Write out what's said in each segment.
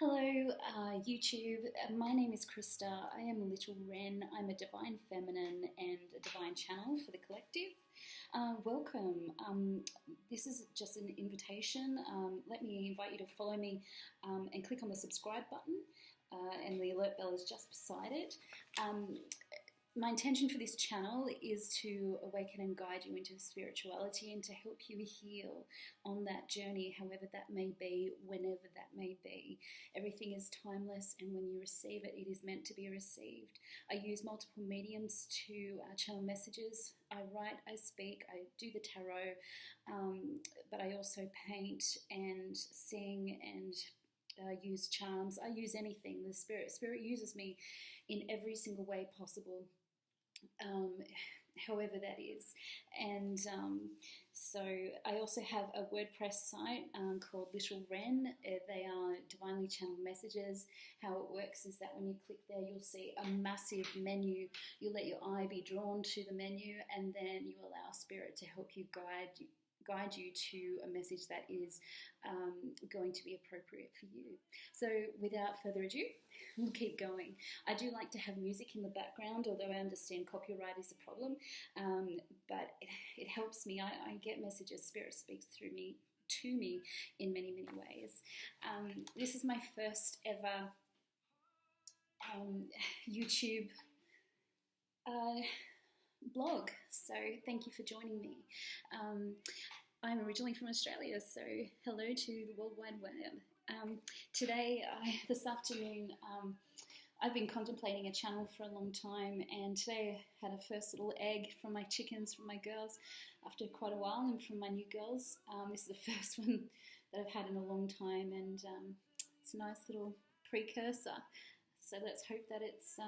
Hello, YouTube. My name is Krista. I am a little wren. I'm a divine feminine and a divine channel for the collective. Welcome. This is just an invitation. Let me invite you to follow me and click on the subscribe button, and the alert bell is just beside it. My intention for this channel is to awaken and guide you into spirituality and to help you heal on that journey, however that may be, whenever that may be. Everything is timeless, and when you receive it, it is meant to be received. I use multiple mediums to channel messages. I write, I speak, I do the tarot, but I also paint and sing and use charms. I use anything. The Spirit uses me in every single way possible. However that is. And so I also have a WordPress site called Little Wren. They are divinely channeled messages. How it works is that when you click there, you'll see a massive menu. You let your eye be drawn to the menu, and then you allow Spirit to help you guide you to a message that is going to be appropriate for you. So without further ado, we'll keep going. I do like to have music in the background, although I understand copyright is a problem, but it helps me. I get messages. Spirit speaks through me, to me, in many, many ways. This is my first ever YouTube blog, so thank you for joining me. I'm originally from Australia, so hello to the World Wide Web. This afternoon, I've been contemplating a channel for a long time, and today I had a first little egg from my chickens, from my girls, after quite a while, and from my new girls. This is the first one that I've had in a long time, and it's a nice little precursor. So let's hope that it's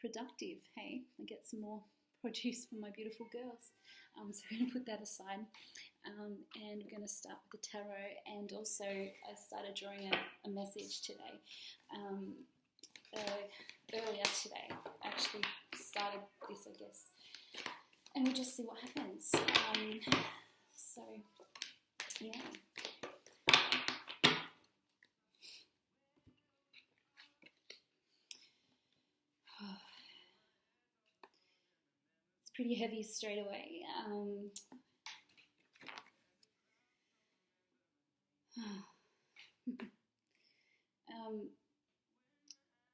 productive. Hey, I get some more produce from my beautiful girls. So we're going to put that aside, and we're going to start with the tarot. And also I started drawing a message today. Earlier today, I actually started this, I guess, and we'll just see what happens. So yeah. Pretty heavy straight away.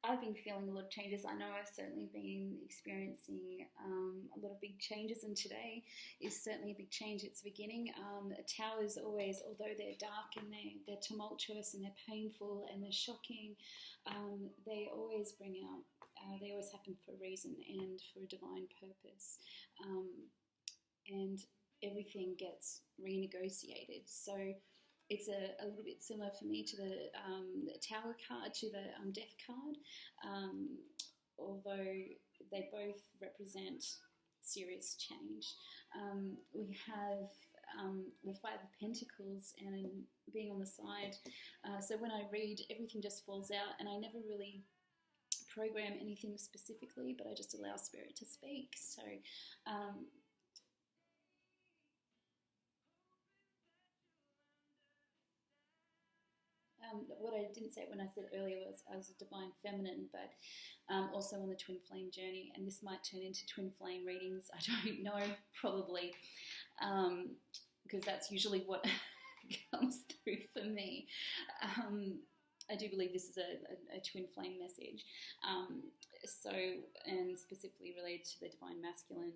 I've been feeling a lot of changes. I know I've certainly been experiencing a lot of big changes, and today is certainly a big change. It's the beginning. Towers always, although they're dark and they're tumultuous and they're painful and they're shocking, they always bring out, they always happen for a reason and for a divine purpose. And everything gets renegotiated. So it's a little bit similar for me to the Tower card, to the Death card, although they both represent serious change. We have the Five of Pentacles and being on the side. So when I read, everything just falls out, and I never really program anything specifically, but I just allow Spirit to speak. So what I didn't say when I said earlier was I was a divine feminine, but also on the twin flame journey, and this might turn into twin flame readings. I don't know, probably, because that's usually what comes through for me. I do believe this is a twin flame message, and specifically related to the divine masculine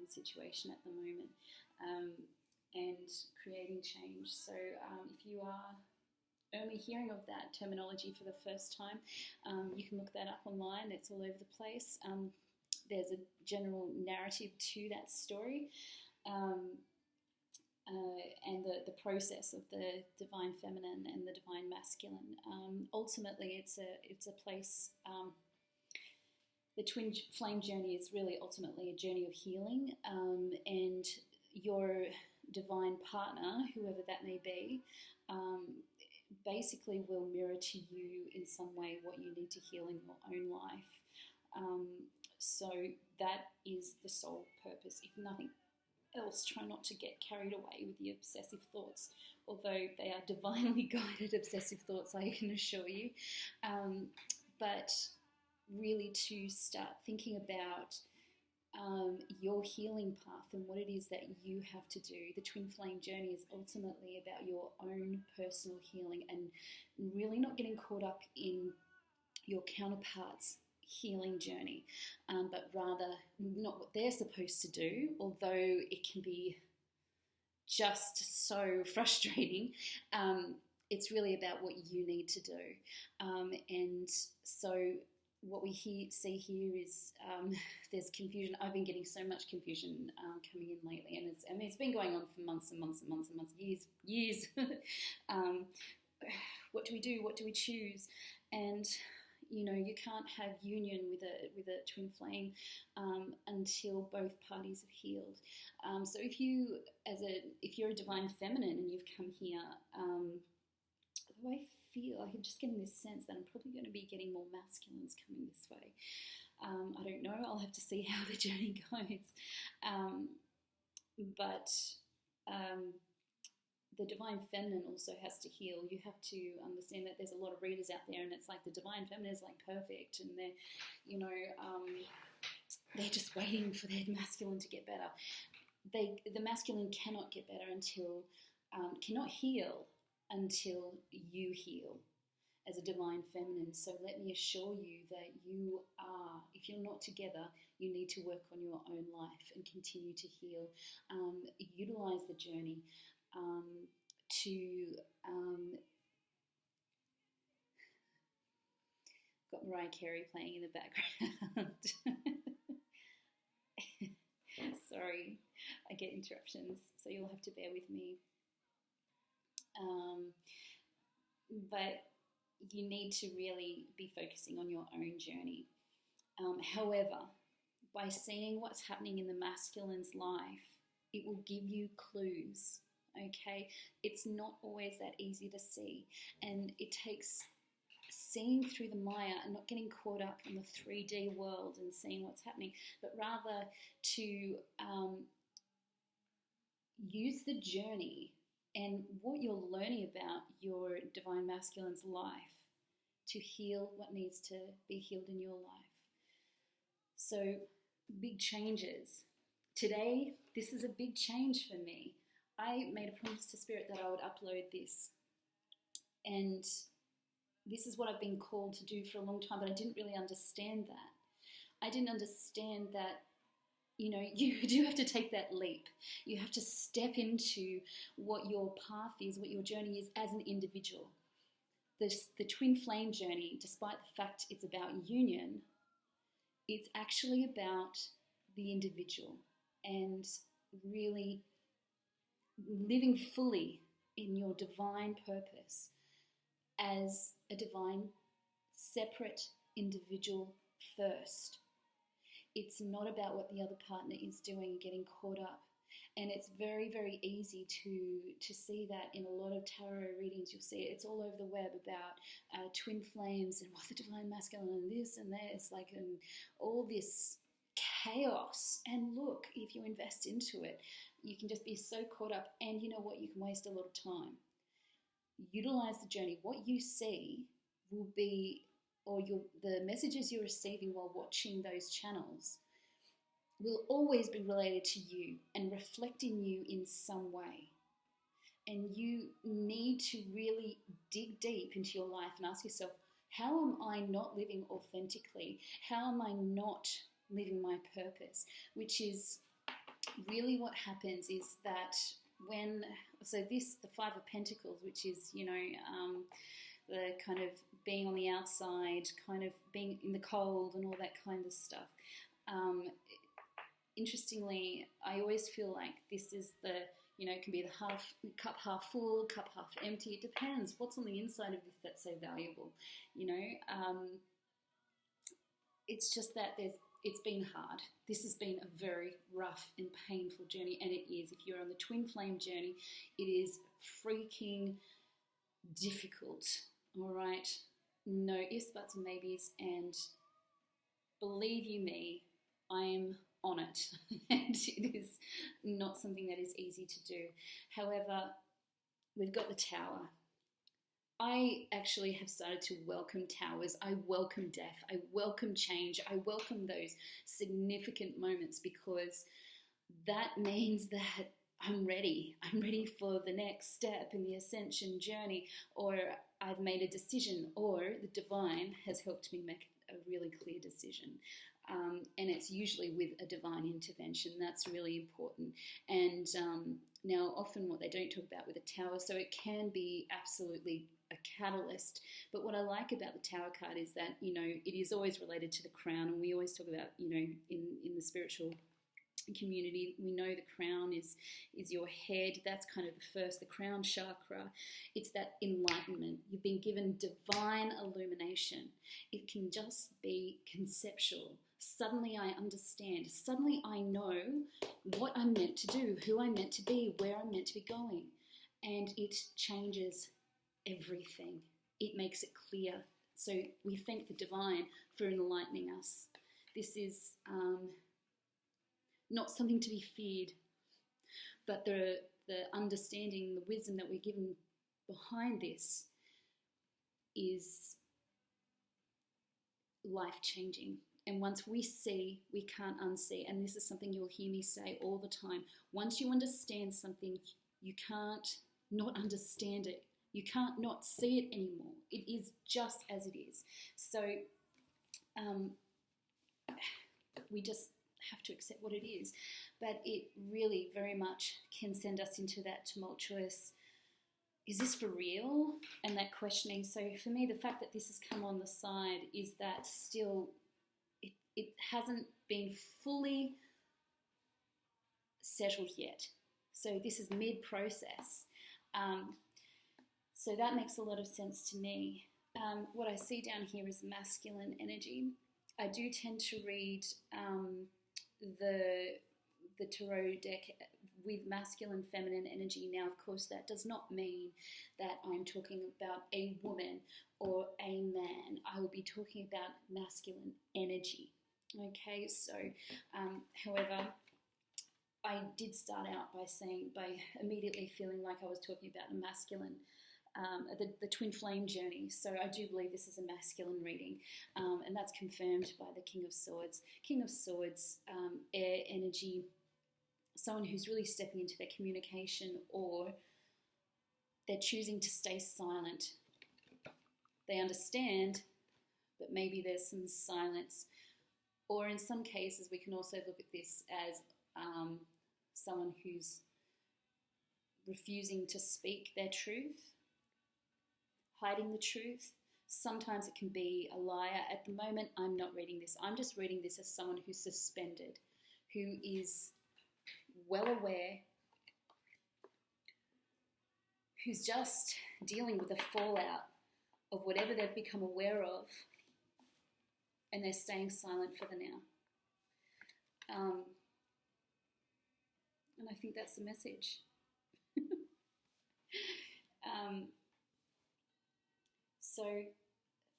situation at the moment, and creating change. So if you are only hearing of that terminology for the first time, you can look that up online. It's all over the place. There's a general narrative to that story, and the process of the divine feminine and the divine masculine. Ultimately, it's a place. The twin flame journey is really ultimately a journey of healing, and your divine partner, whoever that may be, basically will mirror to you in some way what you need to heal in your own life. So that is the sole purpose, if nothing else try not to get carried away with the obsessive thoughts, although they are divinely guided obsessive thoughts, I can assure you. But really to start thinking about your healing path and what it is that you have to do. The twin flame journey is ultimately about your own personal healing and really not getting caught up in your counterpart's healing journey, but rather not what they're supposed to do, although it can be just so frustrating. It's really about what you need to do. And so what we see here is there's confusion. I've been getting so much confusion coming in lately, and it's been going on for months and months and months and months, years. What do we do? What do we choose? And you can't have union with a twin flame until both parties have healed. So if you're a divine feminine and you've come here, the way I'm just getting this sense that I'm probably going to be getting more masculines coming this way. I don't know. I'll have to see how the journey goes. But the divine feminine also has to heal. You have to understand that there's a lot of readers out there, and it's like the divine feminine is like perfect, and they're just waiting for their masculine to get better. The masculine cannot get better cannot heal until you heal as a divine feminine. So let me assure you that if you're not together, you need to work on your own life and continue to heal. Utilize the journey got Mariah Carey playing in the background. Sorry, I get interruptions, so you'll have to bear with me. But you need to really be focusing on your own journey. However, by seeing what's happening in the masculine's life, it will give you clues, okay? It's not always that easy to see, and it takes seeing through the Maya and not getting caught up in the 3D world and seeing what's happening, but rather to use the journey and what you're learning about your divine masculine's life to heal what needs to be healed in your life. So, big changes. Today, this is a big change for me. I made a promise to Spirit that I would upload this. And this is what I've been called to do for a long time, but I didn't really understand that. I didn't understand that you do have to take that leap. You have to step into what your path is, what your journey is as an individual. The twin flame journey, despite the fact it's about union, it's actually about the individual and really living fully in your divine purpose as a divine, separate individual first. It's not about what the other partner is doing and getting caught up. And it's very, very easy to see that in a lot of tarot readings. You'll see it's all over the web about twin flames and what the divine masculine and this and that. It's like all this chaos. And look, if you invest into it, you can just be so caught up, and you know what? You can waste a lot of time. Utilize the journey. What you see will be, the messages you're receiving while watching those channels will always be related to you and reflecting you in some way. And you need to really dig deep into your life and ask yourself, how am I not living authentically? How am I not living my purpose? Which is really what happens is that the Five of Pentacles, which is, the kind of being on the outside, kind of being in the cold and all that kind of stuff. Interestingly, I always feel like this is it can be the cup half full, cup half empty. It depends what's on the inside of this that's so valuable. It's just that it's been hard. This has been a very rough and painful journey, and it is. If you're on the twin flame journey, it is freaking difficult. All right, no ifs, buts, and maybes, and believe you me, I'm on it, and it is not something that is easy to do. However, we've got the tower. I actually have started to welcome towers. I welcome death. I welcome change. I welcome those significant moments, because that means that I'm ready. I'm ready for the next step in the ascension journey, or I've made a decision, or the divine has helped me make a really clear decision. And it's usually with a divine intervention. That's really important. And now often what they don't talk about with a tower, so it can be absolutely a catalyst. But what I like about the tower card is that, you know, it is always related to the crown. And we always talk about, you know, in the spiritual community, we know the crown is your head. That's kind of the crown chakra. It's that enlightenment. You've been given divine illumination. It can just be conceptual. Suddenly I understand. Suddenly I know what I'm meant to do, who I'm meant to be, where I'm meant to be going. And it changes everything. It makes it clear. So we thank the divine for enlightening us. This is not something to be feared, but the understanding, the wisdom that we're given behind this is life-changing. And once we see, we can't unsee. And this is something you'll hear me say all the time. Once you understand something, you can't not understand it. You can't not see it anymore. It is just as it is. So we just have to accept what it is. But it really very much can send us into that tumultuous, is this for real? And that questioning. So for me, the fact that this has come on the side is that still it hasn't been fully settled yet. So this is mid-process. So that makes a lot of sense to me. What I see down here is masculine energy. I do tend to read the tarot deck with masculine, feminine energy. Now, of course, that does not mean that I'm talking about a woman or a man. I will be talking about masculine energy. Okay, so, however, I did start out by immediately feeling like I was talking about a masculine, the twin flame journey. So I do believe this is a masculine reading, and that's confirmed by the King of Swords. King of Swords, air energy, someone who's really stepping into their communication, or they're choosing to stay silent. They understand, but maybe there's some silence. Or in some cases, we can also look at this as someone who's refusing to speak their truth, hiding the truth. Sometimes it can be a liar. At the moment, I'm not reading this. I'm just reading this as someone who's suspended, who is well aware, who's just dealing with the fallout of whatever they've become aware of, and they're staying silent for the now. And I think that's the message. So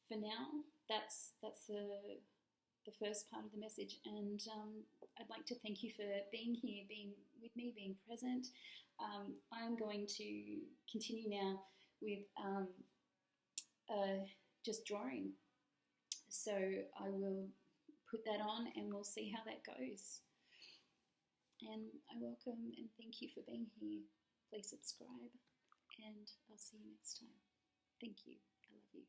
for now, that's the first part of the message, and I'd like to thank you for being here, being with me, being present. I'm going to continue now with just drawing. So I will put that on and we'll see how that goes. And I welcome and thank you for being here. Please subscribe and I'll see you next time. Thank you. I love you.